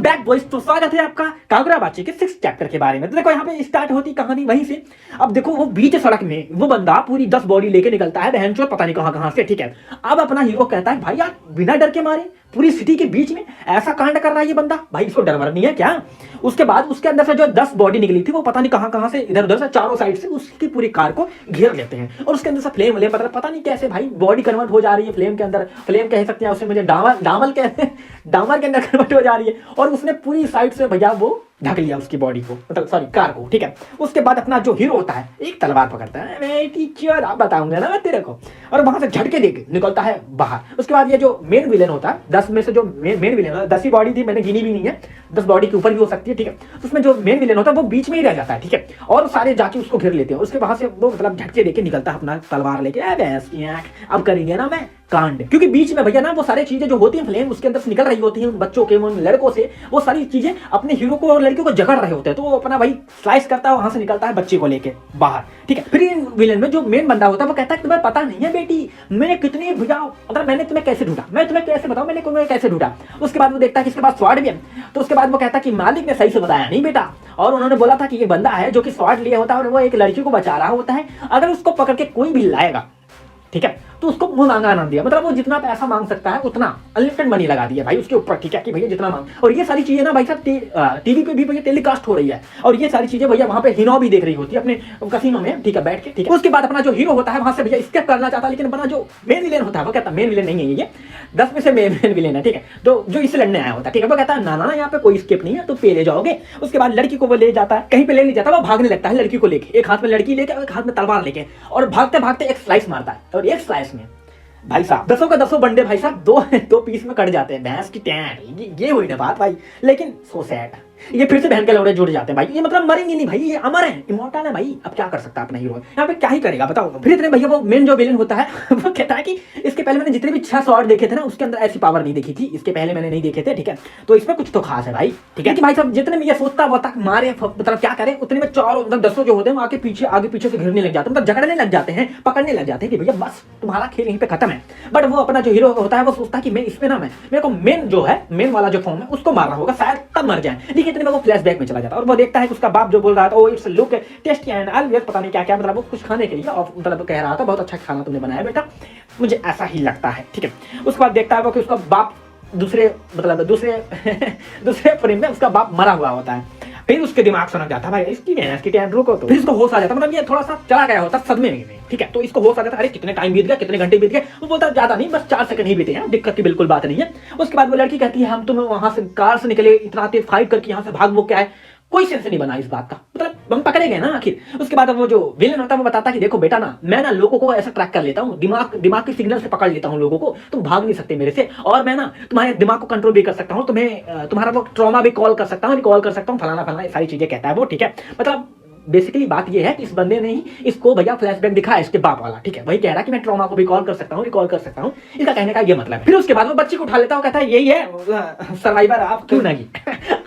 Back boys, तो स्वागत है आपका कागरा बाची के 6 चैप्टर के बारे में। तो देखो यहाँ पे स्टार्ट होती कहानी वहीं से। अब देखो वो बीच सड़क में वो बंदा पूरी 10 बॉडी लेके निकलता है, बहनचोद पता नहीं कहाँ से, ठीक है। अब अपना हीरो कहता है भाई यार बिना डर के मारे पूरी सिटी के बीच में ऐसा कांड कर रहा है ये बंदा, भाई इसको डर वर नहीं है क्या। उसके बाद उसके अंदर से जो 10 बॉडी निकली थी वो पता नहीं कहाँ से इधर उधर से चारों साइड से उसकी पूरी कार को घेर लेते हैं और उसके अंदर से फ्लेम व्लेम पता नहीं कैसे भाई बॉडी कन्वर्ट हो जा रही है फ्लेम के अंदर, फ्लेम कह सकते हैं उसे, मुझे डामर कहते हैं, डामर के अंदर कन्वर्ट हो जा रही है और उसने पूरी साइड से भैया वो ढक लिया उसकी बॉडी को, मतलब सॉरी कार को, ठीक है। उसके बाद अपना जो हीरो होता है एक तलवार पकड़ता है, मैं टीचर आप बताऊंगा ना मैं तेरे को, और वहां से झटके देके निकलता है बाहर। उसके बाद ये जो मेन विलेन होता है 10 में से जो मेन विलेन होता है, 10 ही बॉडी थी, मैंने गिनी भी नहीं है, 10 बॉडी के ऊपर भी हो सकती है, ठीक है। उसमें जो मेन विलेन होता है वो बीच में ही रह जाता है, ठीक है, और सारे जाके उसको घेर लेते हैं। उसके वहां से वो मतलब झटके देके निकलता है अपना तलवार लेके, अब करेंगे ना मैं कांड, क्योंकि बीच में भैया ना वो सारी चीजें जो होती हैं फ्लेम उसके अंदर से निकल रही होती हैं उन बच्चों के, उन लड़कों से, वो सारी चीजें अपने हीरो को और लड़कियों को जकड़ रहे होते हैं, तो वो अपना भाई स्लाइस करता है, वहां से निकलता है बच्चे को लेके बाहर, ठीक है। फिर विलेन में जो मेन बंदा होता है वो कहता है तुम्हें पता नहीं है बेटी मैंने कितनी भैया मतलब मैंने तुम्हें कैसे ढूंढा, मैं तुम्हें कैसे बताऊं मैंने तुम्हें कैसे ढूंढा। उसके बाद वो देखता है कि इसके पास स्वाड भी है, तो उसके बाद वो कहता है कि मालिक ने सही से बताया नहीं बेटा, और उन्होंने बोला था कि ये बंदा है जो कि स्वाड लिया होता है और वो एक लड़की को बचा रहा होता है, अगर उसको पकड़ के कोई भी लाएगा, ठीक है, तो उसको मुंह मांगा ना दिया, मतलब वो जितना पैसा मांग सकता है उतना अनलिमिटेड मनी लगा दिया भाई उसके ऊपर, ठीक है, कि भैया जितना मांग। और ये सारी चीजें ना भाई साहब टीवी पे भी भैया टेलीकास्ट हो रही है और ये सारी चीजें भैया वहां पे हिनो भी देख रही होती है अपने कसीनो में, ठीक है, बैठ के, ठीक है। उसके बाद अपना जो हीरो होता है वहां से भैया स्केप करना चाहता है, लेकिन अपना जो मेन विलेन होता है वो कहता है मेन विलेन नहीं है ये 10 में से मेन विलेन है, ठीक है, तो जो इसे लड़ने आया होता है, ठीक है, वो कहता है ना ना यहाँ पे कोई स्केप नहीं है, तो पे ले जाओगे। उसके बाद लड़की को वो ले जाता है, कहीं पे ले नहीं जाता, वो भागने लगता है लड़की को लेके, एक हाथ में लड़की लेके एक हाथ में तलवार लेके, और भागते भागते एक स्लाइस मारता है और एक स्लाइस में भाई साहब 10 का 10 बंडे भाई साहब दो पीस में कट जाते हैं, भैंस की टैंट, ये हुई ना बात भाई। लेकिन सो सैड ये फिर से बहन के लौड़े जुड़ जाते हैं भाई, ये मतलब मरेंगे नहीं भाई, ये अमर है, इमॉर्टल है भाई। अब क्या कर सकता है अपना हीरो, यहाँ पे क्या ही करेगा बताओ। फिर इतने भैया वो मेन जो विलेन होता है वो कहता है कि इसके पहले मैंने जितने भी 6 शॉट देखे थे ना उसके अंदर ऐसी पावर नहीं देखी थी, इसके पहले मैंने नहीं देखे थे, ठीक है, तो इसमें कुछ तो खास है भाई, ठीक है, कि भाई साहब जितने में ये सोचता वो तक मारे मतलब क्या करे, उतने में चारों मतलब 10 जो होते हैं आगे पीछे से घिरने लग जाते हैं, मतलब झगड़ने लग जाते हैं, पकड़ने लग जाते हैं कि भैया बस तुम्हारा खेल यहीं पे खत्म है। बट वो अपना जो हीरो होता है वो सोचता है कि मैं इसमें ना मेरे को मेन जो है मेन वाला जो फॉर्म है उसको मार रहा होगा शायद तब मर जाए, लेकिन इतने में वो फ्लैशबैक में चला जाता है और वो देखता है कि उसका बाप जो बोल रहा था oh it's look tasty and always पता नहीं क्या क्या, मतलब वो कुछ खाने के लिए और मतलब कह रहा था बहुत अच्छा खाना तुमने बनाया बेटा, मुझे ऐसा ही लगता है, ठीक है। उसके बाद देखता है वो कि उसका बाप दूसरे फ्रेम में उसका बाप मरा हुआ होता है। फिर उसके दिमाग से जाता है भाई इसकी टाइम रुको, तो फिर इसको होश आ जाता है, मतलब ये थोड़ा सा चला गया होता सदमे में, ठीक है, तो इसको होश आ जाता है अरे कितने टाइम बीत गया, कितने घंटे बीत गए, वो बोलता है ज्यादा नहीं बस 4 सेकंड ही बीते हैं, दिक्कत की बिल्कुल बात नहीं है। उसके बाद वो लड़की कहती है हम तुम्हें वहां से कार से निकले इतना तेज फाइट करके यहाँ से भाग वो क्या है, कोई सेंस नहीं बना इस बात का, मतलब हम पकड़े गए ना आखिर। उसके बाद वो जो विलेन होता है वो बताता है कि देखो बेटा ना मैं ना लोगों को ऐसा ट्रैक कर लेता हूँ, दिमाग के सिग्नल से पकड़ लेता हूँ लोगों को, तुम भाग नहीं सकते मेरे से, और मैं ना तुम्हारे दिमाग को कंट्रोल भी कर सकता हूँ, तुम्हें तुम्हारा वो ट्रॉमा भी कॉल कर सकता हूँ, रिकॉल कर सकता हूँ, फलाना सारी चीजें कहता है वो, ठीक है। मतलब बेसिकली बात ये है कि इस बंदे ने ही इसको भैया फ्लैशबैक दिखाया इसके बाप वाला, ठीक है, वही कह रहा है कि मैं ट्रॉमा को भी कॉल कर सकता हूँ, रिकॉल कर सकता हूँ, इसका कहने का ये मतलब है। फिर उसके बाद वो बच्ची को उठा लेता है, कहता है यही है सर्वाइवर आप क्यों नहीं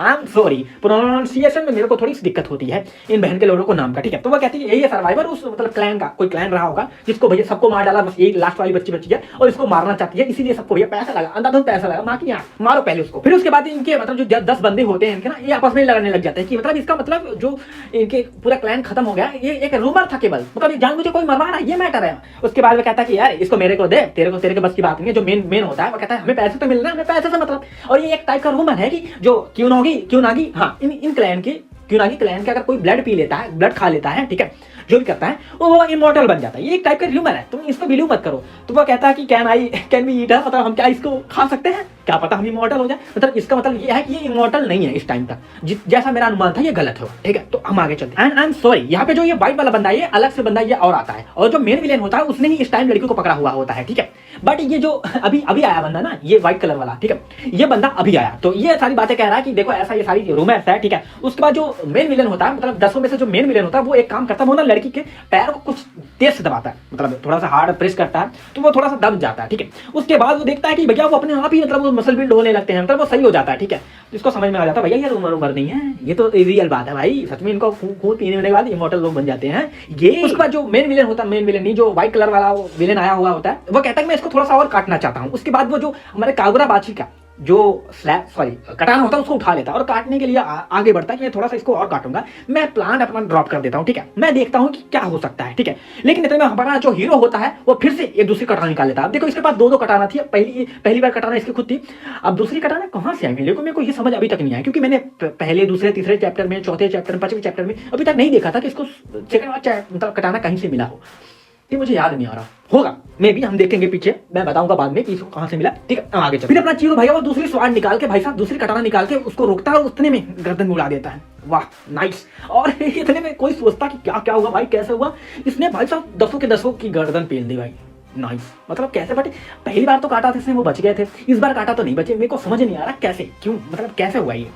आई एम सॉरी प्रोनाउंसिएशन में मेरे को थोड़ी सी दिक्कत होती है इन बहन के लोगों को नाम का, ठीक है, तो वो कहती है यही है सर्वाइवर, उस मतलब क्लैन का कोई क्लैन रहा होगा जिसको भैया सबको मार डाला, बस यही लास्ट वाली बच्ची बची है और इसको मारना चाहती है, इसीलिए सबको भैया पैसा लगा, अंधाधुंध पैसा लगा, माँ की आँख मारो पहले उसको। फिर उसके बाद इनके मतलब जो 10 बंदे होते हैं इनके ना ये आपस में लड़ने लग जाते हैं कि मतलब इसका मतलब जो इनके पूरा क्लैन खत्म हो गया, ये एक रूमर था केवल, मतलब जानबूझ के कोई मरवा रहा है ये मैटर है। उसके बाद वो कहता है कि यार इसको मेरे को दे, तेरे के बस की बात नहीं है, जो मेन होता है वो कहता है हमें पैसे तो मिल रहा है, हमें पैसे से मतलब, और ये एक टाइप का रूमर है कि जो क्यूनागी हाँ इन क्लैन की क्यूनागी क्लैन के अगर कोई ब्लड पी लेता है, ब्लड खा लेता है, ठीक है, जो भी करता है वो इमॉर्टल बन जाता है, ये एक टाइप का ह्यूमर है, तुम इसको बिलीव मत करो। तो वो कहता है कि कैन वी ईट, मतलब हम क्या इसको खा सकते हैं, क्या पता हम इमॉर्टल हो जाए, मतलब इसका मतलब ये है कि ये इमॉर्टल नहीं है इस टाइम तक, जैसा मेरा अनुमान था ये गलत होगा, ठीक है। तो हम आगे चलते हैं एंड आई एम सॉरी यहाँ पे जो ये व्हाइट वाला बंदा है ये अलग से बंदा ये और आता है, और जो मेन विलेन होता है उसने ही इस टाइम लड़की को पकड़ा हुआ होता है, ठीक है। बट ये जो अभी आया बंदा ना ये व्हाइट कलर वाला, ठीक है, ये बंदा अभी आया, तो ये सारी बातें कह रहा है कि देखो ऐसा ये सारी रूमर्स है, ठीक है। उसके बाद जो मेन विलेन होता है मतलब 10 में से जो मेन विलेन होता है वो एक काम करता है, वो ना लड़की के पैर को कुछ तेज से दबाता है, मतलब थोड़ा सा हार्ड प्रेस करता है तो वो थोड़ा सा दब जाता है, ठीक है। उसके बाद वो देखता है कि भैया वो अपने आप ही मतलब वो मसल बिल्ड होने लगते हैं, मतलब वो सही हो जाता है, ठीक है। इसको समझ में आ जाता है भैया ये रूमर नहीं है, ये तो रियल बात है भाई, सच में इनको खून पीने के बाद इमॉर्टल लोग बन जाते हैं ये। उसके बाद जो मेन विलेन होता है, मेन विलेन नहीं जो व्हाइट कलर वाला विलेन आया हुआ होता है, वो कहता है मैं इसको थोड़ा सा और काटना चाहता हूँ। उसके बाद वो जो हमारे कागुरा बाची का जो स्लैब सॉरी कटाना होता है उसको उठा लेता है और काटने के लिए आगे बढ़ता है कि मैं थोड़ा सा इसको और काटूंगा, मैं प्लान अपना ड्रॉप कर देता हूँ, ठीक है, मैं देखता हूँ कि क्या हो सकता है, ठीक है। लेकिन इतने में हमारा जो हीरो होता है वो फिर से एक दूसरी कटाना निकाल लेता है। अब देखो इसके पास दो कटाना थी, पहली बार कटाना इसकी खुद थी, अब दूसरी कटाना कहाँ से आई मेरे को ये समझ अभी तक नहीं आया, क्योंकि मैंने पहले दूसरे तीसरे चैप्टर में, चौथे चैप्टर में, पांचवें चैप्टर में अभी तक नहीं देखा था कि इसको सेकंड मतलब कटाना कहीं से मिला हो। ये मुझे याद नहीं आ रहा होगा, मे भी हम देखेंगे पीछे, मैं बताऊंगा बाद में कि इसको कहां से मिला, ठीक है। आगे चल, फिर अपना चीरो भैया वो दूसरी स्वाड निकाल के भाई साहब दूसरी कटाना निकाल के उसको रोकता है और उतने में गर्दन में उड़ा देता है। वाह नाइस। और इतने में कोई सोचता कि क्या क्या हुआ भाई, कैसे हुआ, इसने भाई साहब दसों के दसों की गर्दन पेल दी भाई। नाइस, मतलब कैसे बटे, पहली बार तो काटा था इसने वो बच गए थे, इस बार काटा तो नहीं बचे, मेरे को समझ नहीं आ रहा कैसे, क्यों, मतलब कैसे हुआ ये।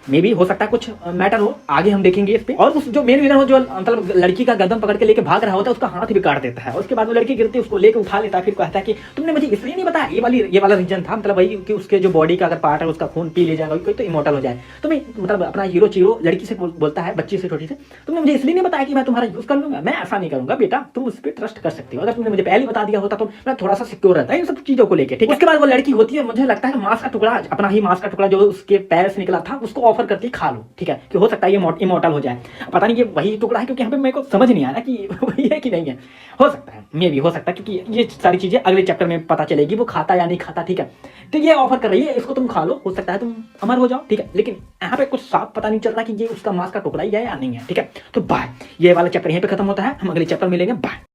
मे भी हो सकता है कुछ मैटर हो, आगे हम देखेंगे इस पे। और उस जो मेन विलन हो जो मतलब लड़की का गर्दन पकड़ के लेके भाग रहा होता है उसका हाथ भी काट देता है, और उसके बाद वो लड़की गिरती है उसको लेके उठा लेता है, फिर कहता है कि तुमने मुझे इसलिए नहीं बताया, ये वाला रीजन था, मतलब वही कि उसके जो बॉडी का अगर पार्ट है उसका खून पी ले जाएगा कोई तो इमोर्टल हो जाए। तो मैं मतलब अपना हीरो चीरो लड़की से बोलता है, बच्ची से, छोटी से, तुमने मुझे इसलिए नहीं बताया कि मैं तुम्हारा यूज कर लूंगा, मैं ऐसा नहीं करूंगा बेटा, तुम उस पर ट्रस्ट कर सकते हो, अगर तुमने मुझे पहले बता दिया होता तो मैं थोड़ा सा सिक्योर रहता है इन सब चीजों को लेकर, ठीक है। उसके बाद वो लड़की होती है, मुझे लगता है मांस का टुकड़ा, अपना ही मांस का टुकड़ा जो उसके पैर से निकला था उसको ऑफर करती है खा लो, ठीक है, कि हो सकता है ये इमोर्टल हो जाए। पता नहीं ये वही टुकड़ा है, क्योंकि यहाँ पे मेरे को समझ नहीं आ रहा कि वही है कि नहीं है, हो सकता है, मे भी हो सकता है, क्योंकि ये सारी चीजें अगले चैप्टर में पता चलेगी वो खाता या नहीं खाता, ठीक है। तो ये ऑफर कर रही है इसको तुम खा लो, हो सकता है तुम अमर हो जाओ, ठीक है। लेकिन यहाँ पे कुछ साफ पता नहीं चल रहा कि ये उसका मांस का टुकड़ा ही है या नहीं है, ठीक है। तो बाय, ये वाला चैप्टर यहीं पे खत्म होता है, हम अगले चैप्टर मिलेंगे, बाय।